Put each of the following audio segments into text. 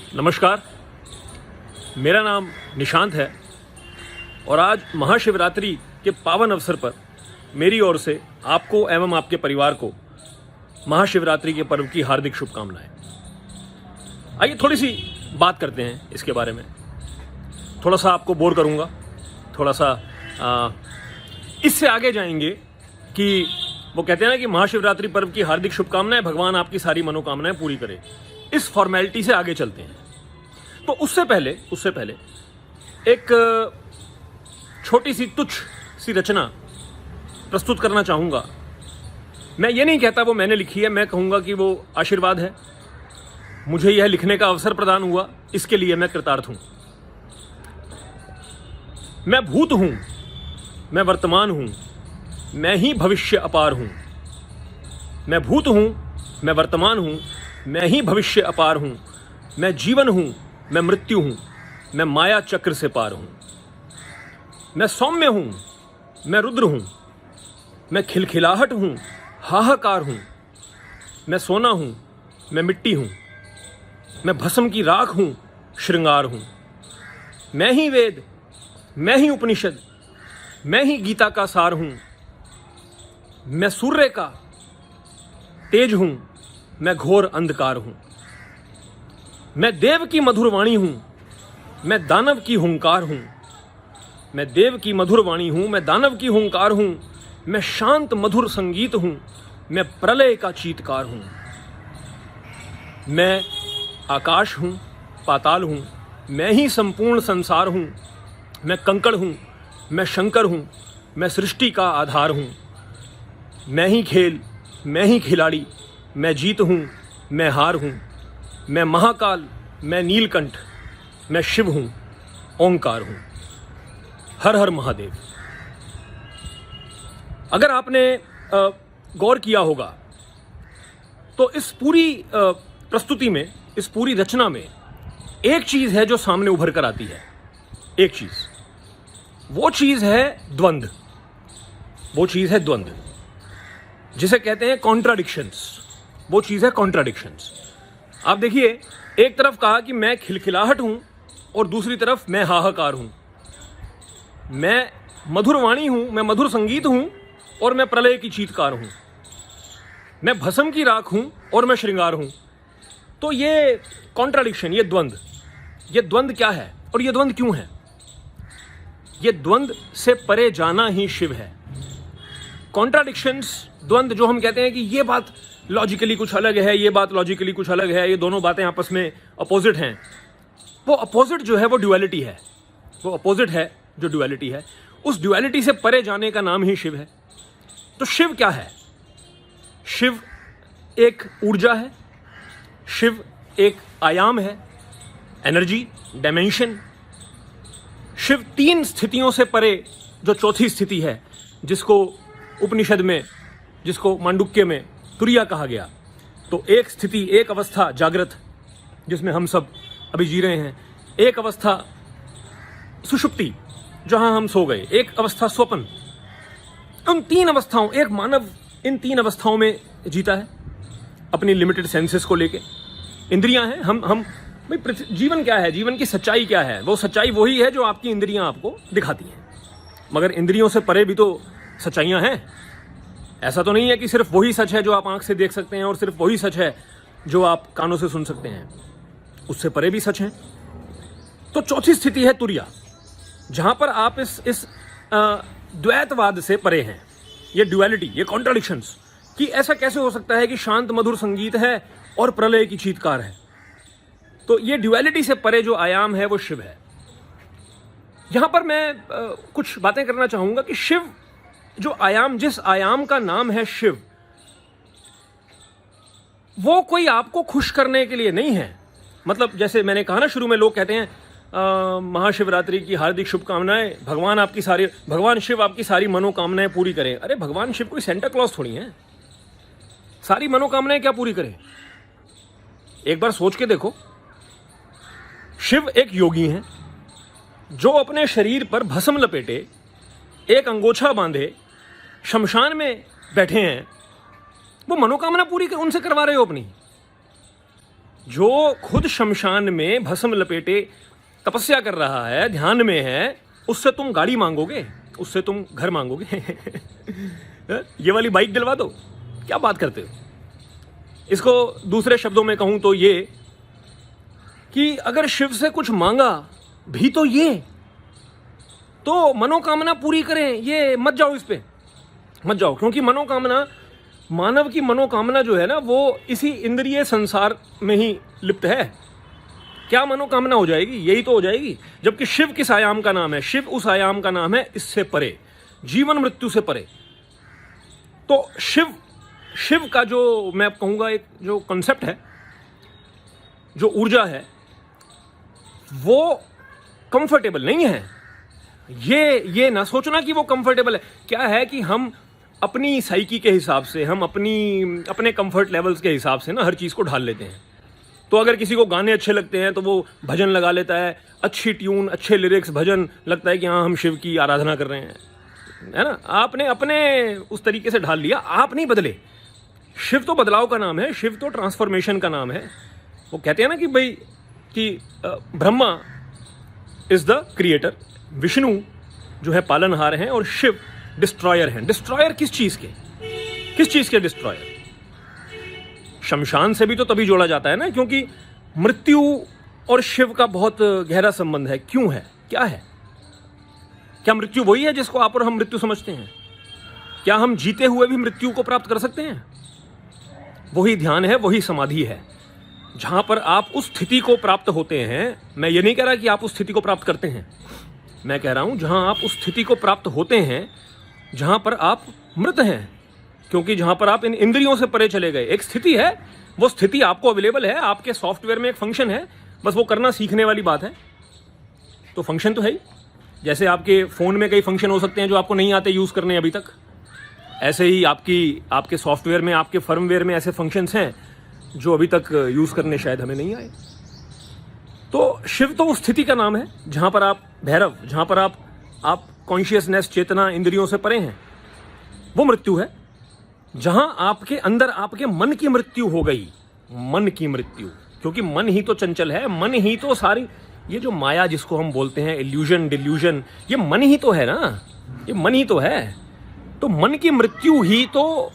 नमस्कार, मेरा नाम निशांत है और आज महाशिवरात्रि के पावन अवसर पर मेरी ओर से आपको एवं आपके परिवार को महाशिवरात्रि के पर्व की हार्दिक शुभकामनाएं। आइए थोड़ी सी बात करते हैं इसके बारे में। थोड़ा सा आपको बोर करूंगा, थोड़ा सा इससे आगे जाएंगे कि वो कहते हैं ना कि महाशिवरात्रि पर्व की हार्दिक शुभकामनाएं, भगवान आपकी सारी मनोकामनाएं पूरी करे। इस फॉर्मेलिटी से आगे चलते हैं। तो उससे पहले एक छोटी सी तुच्छ सी रचना प्रस्तुत करना चाहूंगा। मैं ये नहीं कहता वो मैंने लिखी है, मैं कहूंगा कि वो आशीर्वाद है। मुझे यह लिखने का अवसर प्रदान हुआ, इसके लिए मैं कृतार्थ हूं। मैं भूत हूं, मैं वर्तमान हूं, मैं ही भविष्य अपार हूं। मैं भूत हूं, मैं वर्तमान हूं, मैं ही भविष्य अपार हूं। मैं जीवन हूं, मैं मृत्यु हूं, मैं माया चक्र से पार हूं। मैं सौम्य हूं, मैं रुद्र हूं, मैं खिलखिलाहट हूं, हाहाकार हूं। मैं सोना हूं, मैं मिट्टी हूं, मैं भस्म की राख हूं, श्रृंगार हूं। मैं ही वेद, मैं ही उपनिषद, मैं ही गीता का सार हूं। मैं सूर्य का तेज हूं, मैं घोर अंधकार हूं। मैं देव की मधुर वाणी हूं, मैं दानव की हुंकार हूं। मैं देव की मधुर वाणी हूं, मैं दानव की हुंकार हूं। मैं शांत मधुर संगीत हूं, मैं प्रलय का चीत्कार हूं। मैं आकाश हूं, पाताल हूं, मैं ही संपूर्ण संसार हूं। मैं कंकड़ हूं, मैं शंकर हूं, मैं सृष्टि का आधार हूं। मैं ही खेल, मैं ही खिलाड़ी, मैं जीत हूं, मैं हार हूं। मैं महाकाल, मैं नीलकंठ, मैं शिव हूं, ओंकार हूं। हर हर महादेव। अगर आपने गौर किया होगा तो इस पूरी प्रस्तुति में, इस पूरी रचना में एक चीज है जो सामने उभर कर आती है। एक चीज, वो चीज है द्वंद्व। वो चीज है द्वंद्व, जिसे कहते हैं कॉन्ट्राडिक्शंस। वो चीज है कॉन्ट्राडिक्शंस। आप देखिए, एक तरफ कहा कि मैं खिलखिलाहट हूं और दूसरी तरफ मैं हाहाकार हूं। मैं मधुर वाणी हूं, मैं मधुर संगीत हूं और मैं प्रलय की चीत्कार हूं। मैं भस्म की राख हूं और मैं श्रृंगार हूं। तो ये कॉन्ट्राडिक्शन, ये द्वंद्व क्या है और ये द्वंद्व क्यों है? ये द्वंद्व से परे जाना ही शिव है। कॉन्ट्राडिक्शंस, द्वंद्व, जो हम कहते हैं कि ये बात लॉजिकली कुछ अलग है, ये बात लॉजिकली कुछ अलग है, ये दोनों बातें आपस में अपोजिट हैं। वो अपोजिट जो है वो ड्युअलिटी है। वो अपोजिट है जो ड्युअलिटी है, उस ड्युअलिटी से परे जाने का नाम ही शिव है। तो शिव क्या है? शिव एक ऊर्जा है, शिव एक आयाम है, एनर्जी, डायमेंशन। शिव तीन स्थितियों से परे जो चौथी स्थिति है, जिसको उपनिषद में, जिसको मांडुक्य में तुरिया कहा गया। तो एक स्थिति, एक अवस्था जागृत, जिसमें हम सब अभी जी रहे हैं। एक अवस्था सुषुप्ति, जहां हम सो गए। एक अवस्था स्वप्न। उन तीन अवस्थाओं, एक मानव इन तीन अवस्थाओं में जीता है अपनी लिमिटेड सेंसेस को लेके। इंद्रियां हैं, हम भाई जीवन क्या है, जीवन की सच्चाई क्या है? वो सच्चाई वही है जो आपकी इंद्रियां आपको दिखाती हैं। मगर इंद्रियों से परे भी तो सच्चाइयां हैं। ऐसा तो नहीं है कि सिर्फ वही सच है जो आप आंख से देख सकते हैं और सिर्फ वही सच है जो आप कानों से सुन सकते हैं। उससे परे भी सच है। तो चौथी स्थिति है तुरिया, जहां पर आप इस द्वैतवाद से परे हैं। ये ड्युअलिटी, ये कॉन्ट्राडिक्शंस, कि ऐसा कैसे हो सकता है कि शांत मधुर संगीत है और प्रलय की चीत्कार है। तो ये ड्युअलिटी से परे जो आयाम है वो शिव है। यहां पर मैं कुछ बातें करना चाहूंगा कि शिव जो आयाम, जिस आयाम का नाम है शिव, वो कोई आपको खुश करने के लिए नहीं है। मतलब जैसे मैंने कहा ना शुरू में, लोग कहते हैं महाशिवरात्रि की हार्दिक शुभकामनाएं, भगवान शिव आपकी सारी मनोकामनाएं पूरी करें। अरे भगवान शिव कोई सेंटा क्लॉज थोड़ी हैं, सारी मनोकामनाएं क्या पूरी करें? एक बार सोच के देखो। शिव एक योगी हैं जो अपने शरीर पर भस्म लपेटे, एक अंगोछा बांधे, शमशान में बैठे हैं। वो मनोकामना पूरी उनसे करवा रहे हो अपनी। जो खुद शमशान में भस्म लपेटे तपस्या कर रहा है, ध्यान में है, उससे तुम गाड़ी मांगोगे, उससे तुम घर मांगोगे? ये वाली बाइक दिलवा दो, क्या बात करते हो? इसको दूसरे शब्दों में कहूं तो ये कि अगर शिव से कुछ मांगा भी तो ये, तो मनोकामना पूरी करें, ये मत जाओ, इस पे मत जाओ, क्योंकि मनोकामना, मानव की मनोकामना जो है ना, वो इसी इंद्रिय संसार में ही लिप्त है। क्या मनोकामना हो जाएगी? यही तो हो जाएगी। जबकि शिव किस आयाम का नाम है? शिव उस आयाम का नाम है इससे परे, जीवन मृत्यु से परे। तो शिव का जो मैं कहूंगा एक जो कॉन्सेप्ट है, जो ऊर्जा है, वो कंफर्टेबल नहीं है। ये ना सोचना कि वो कंफर्टेबल है। क्या है कि हम अपनी साइकी के हिसाब से, हम अपने कंफर्ट लेवल्स के हिसाब से ना हर चीज़ को ढाल लेते हैं। तो अगर किसी को गाने अच्छे लगते हैं तो वो भजन लगा लेता है, अच्छी ट्यून, अच्छे लिरिक्स, भजन, लगता है कि हाँ हम शिव की आराधना कर रहे हैं, है ना। आपने अपने उस तरीके से ढाल लिया, आप नहीं बदले। शिव तो बदलाव का नाम है, शिव तो ट्रांसफॉर्मेशन का नाम है। वो कहते हैं ना कि भाई कि Brahma is the creator, Vishnu जो है पालनहार हैं, और शिव डिस्ट्रॉयर हैं। डिस्ट्रॉयर किस चीज के डिस्ट्रॉयर? शमशान से भी तो तभी जोड़ा जाता है ना, क्योंकि मृत्यु और शिव का बहुत गहरा संबंध है। क्यों है? क्या है? क्या मृत्यु वही है जिसको आप और हम मृत्यु समझते हैं? क्या हम जीते हुए भी मृत्यु को प्राप्त कर सकते हैं? वही ध्यान है, वही समाधि है, जहां पर आप उस स्थिति को प्राप्त होते हैं। मैं ये नहीं कह रहा कि आप उस स्थिति को प्राप्त करते हैं, मैं कह रहा हूं जहां आप उस स्थिति को प्राप्त होते हैं जहां पर आप मृत हैं, क्योंकि जहां पर आप इन इंद्रियों से परे चले गए। एक स्थिति है, वो स्थिति आपको अवेलेबल है, आपके सॉफ्टवेयर में एक फंक्शन है, बस वो करना सीखने वाली बात है। तो फंक्शन तो है ही। जैसे आपके फ़ोन में कई फंक्शन हो सकते हैं जो आपको नहीं आते यूज़ करने अभी तक, ऐसे ही आपके सॉफ्टवेयर में, आपके फर्मवेयर में ऐसे फंक्शंस हैं जो अभी तक यूज़ करने शायद हमें नहीं आए। तो शिव तो उस स्थिति का नाम है जहां पर आप भैरव, जहां पर आप कॉन्शियसनेस, चेतना, इंद्रियों से परे हैं। वो मृत्यु है जहां आपके अंदर आपके मन की मृत्यु हो गई। मन की मृत्यु, क्योंकि मन ही तो चंचल है, मन ही तो सारी ये जो माया जिसको हम बोलते हैं, इल्यूजन, डिल्यूजन, ये मन ही तो है ना, ये मन ही तो है। तो मन की मृत्यु ही तो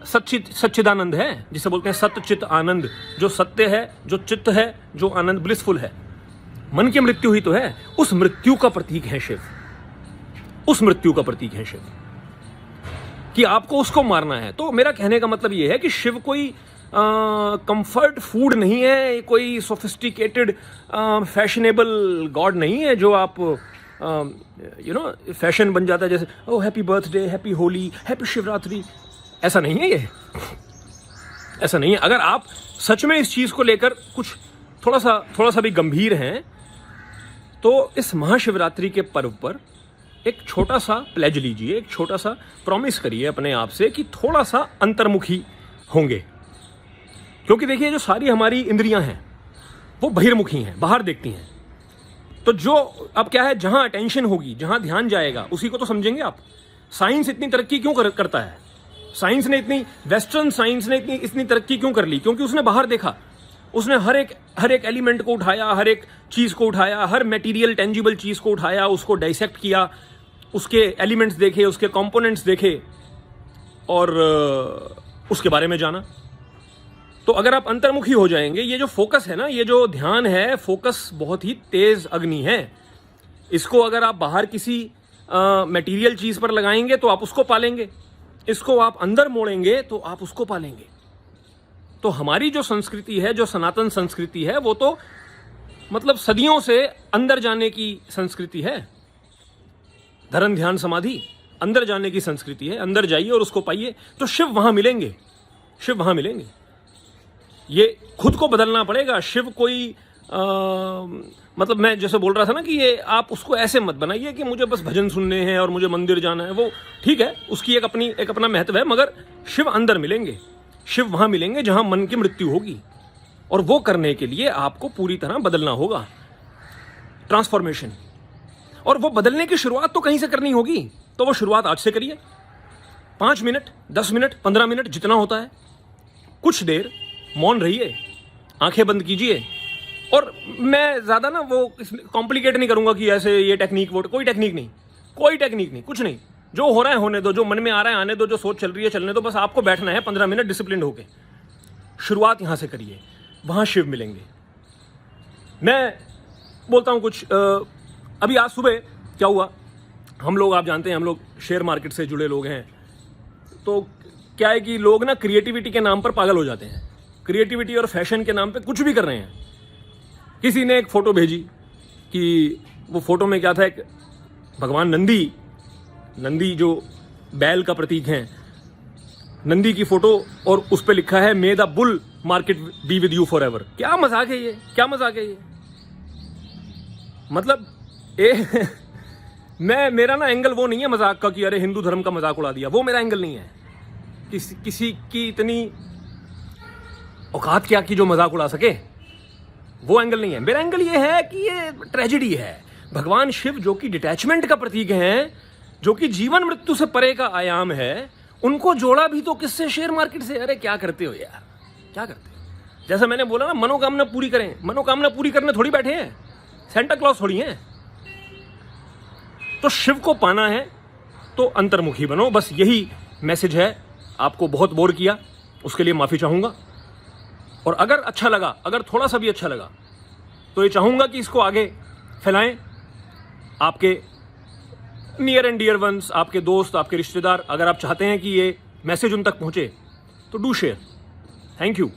सच्चिदानंद है, जिसे बोलते हैं सत्य चित आनंद। जो सत्य है, जो चित्त है, जो आनंद, ब्लिसफुल है, मन की मृत्यु ही तो है। उस मृत्यु का प्रतीक है शिव, उस मृत्यु का प्रतीक है शिव, कि आपको उसको मारना है। तो मेरा कहने का मतलब यह है कि शिव कोई कंफर्ट फूड नहीं है, कोई सोफिस्टिकेटेड फैशनेबल गॉड नहीं है जो आप फैशन बन जाता है, जैसे oh happy birthday, happy Holi, happy Shivratri. ऐसा नहीं है ये, ऐसा नहीं है। अगर आप सच में इस चीज़ को लेकर कुछ थोड़ा सा भी गंभीर हैं, तो इस महाशिवरात्रि के पर्व पर एक छोटा सा प्लेज लीजिए, एक छोटा सा प्रॉमिस करिए अपने आप से कि थोड़ा सा अंतर्मुखी होंगे। क्योंकि देखिए, जो सारी हमारी इंद्रियां हैं वो बहिर्मुखी हैं, बाहर देखती हैं। तो जो अब क्या है, जहां अटेंशन होगी, जहां ध्यान जाएगा, उसी को तो समझेंगे आप। साइंस इतनी तरक्की क्यों करता है? साइंस ने वेस्टर्न साइंस ने इतनी तरक्की क्यों कर ली? क्योंकि उसने बाहर देखा, उसने हर एक एलिमेंट को उठाया, हर एक चीज को उठाया, हर मटेरियल टेंजिबल चीज को उठाया, उसको डाइसेक्ट किया, उसके एलिमेंट्स देखे, उसके कंपोनेंट्स देखे, और उसके बारे में जाना। तो अगर आप अंतर्मुखी हो जाएंगे, ये जो फोकस है ना, ये जो ध्यान है, फोकस बहुत ही तेज अग्नि है। इसको अगर आप बाहर किसी मटेरियल चीज पर लगाएंगे तो आप उसको पालेंगे, इसको आप अंदर मोड़ेंगे तो आप उसको पालेंगे। तो हमारी जो संस्कृति है, जो सनातन संस्कृति है, वो तो मतलब सदियों से अंदर जाने की संस्कृति है। धर्म, ध्यान, समाधि, अंदर जाने की संस्कृति है। अंदर जाइए और उसको पाइए, तो शिव वहां मिलेंगे, शिव वहां मिलेंगे। ये खुद को बदलना पड़ेगा। शिव कोई मतलब मैं जैसे बोल रहा था ना कि ये आप उसको ऐसे मत बनाइए कि मुझे बस भजन सुनने हैं और मुझे मंदिर जाना है। वो ठीक है, उसकी एक अपना महत्व है, मगर शिव अंदर मिलेंगे, शिव वहां मिलेंगे जहां मन की मृत्यु होगी। और वो करने के लिए आपको पूरी तरह बदलना होगा, ट्रांसफॉर्मेशन। और वो बदलने की शुरुआत तो कहीं से करनी होगी, तो वो शुरुआत आज से करिए। 5 मिनट, 10 मिनट, 15 मिनट, जितना होता है, कुछ देर मौन रहिए, आंखें बंद कीजिए। और मैं ज़्यादा ना वो कॉम्प्लिकेट नहीं करूँगा कि ऐसे ये टेक्निक वो, कोई टेक्निक नहीं, कोई टेक्निक नहीं, कुछ नहीं। जो हो रहा है होने दो, जो मन में आ रहा है आने दो, जो सोच चल रही है चलने दो। बस आपको बैठना है 15 मिनट डिसिप्लिन होके। शुरुआत यहाँ से करिए, वहाँ शिव मिलेंगे। मैं बोलता हूँ कुछ अभी आज सुबह क्या हुआ, हम लोग, आप जानते हैं हम लोग शेयर मार्केट से जुड़े लोग हैं, तो क्या है कि लोग ना क्रिएटिविटी के नाम पर पागल हो जाते हैं। क्रिएटिविटी और फैशन के नाम पे कुछ भी कर रहे हैं। किसी ने एक फ़ोटो भेजी कि वो फ़ोटो में क्या था, एक भगवान नंदी जो बैल का प्रतीक हैं, नंदी की फ़ोटो, और उस पर लिखा है मे the bull market be with you for ever. क्या मजाक है ये, क्या मजाक है ये। मतलब मेरा ना एंगल वो नहीं है मजाक का कि अरे हिंदू धर्म का मजाक उड़ा दिया, वो मेरा एंगल नहीं है। किसी की इतनी औकात क्या कि जो मजाक उड़ा सके, वो एंगल नहीं है। मेरा एंगल ये है कि ये ट्रेजेडी है। भगवान शिव जो कि डिटैचमेंट का प्रतीक हैं, जो कि जीवन मृत्यु से परे का आयाम है, उनको जोड़ा भी तो किससे? शेयर मार्केट से। अरे क्या करते हो यार, क्या करते हो? जैसा मैंने बोला ना, मनोकामना पूरी करें। मनोकामना पूरी करने थोड़ी बैठे हैं, सेंटा क्लॉज थोड़ी हैं। तो शिव को पाना है तो अंतर्मुखी बनो, बस यही मैसेज है। आपको बहुत बोर किया, उसके लिए माफी चाहूंगा। और अगर अच्छा लगा, अगर थोड़ा सा भी अच्छा लगा, तो ये चाहूंगा कि इसको आगे फैलाएं। आपके नियर एंड डियर वंस, आपके दोस्त, आपके रिश्तेदार, अगर आप चाहते हैं कि ये मैसेज उन तक पहुंचे तो डू शेयर। Thank you.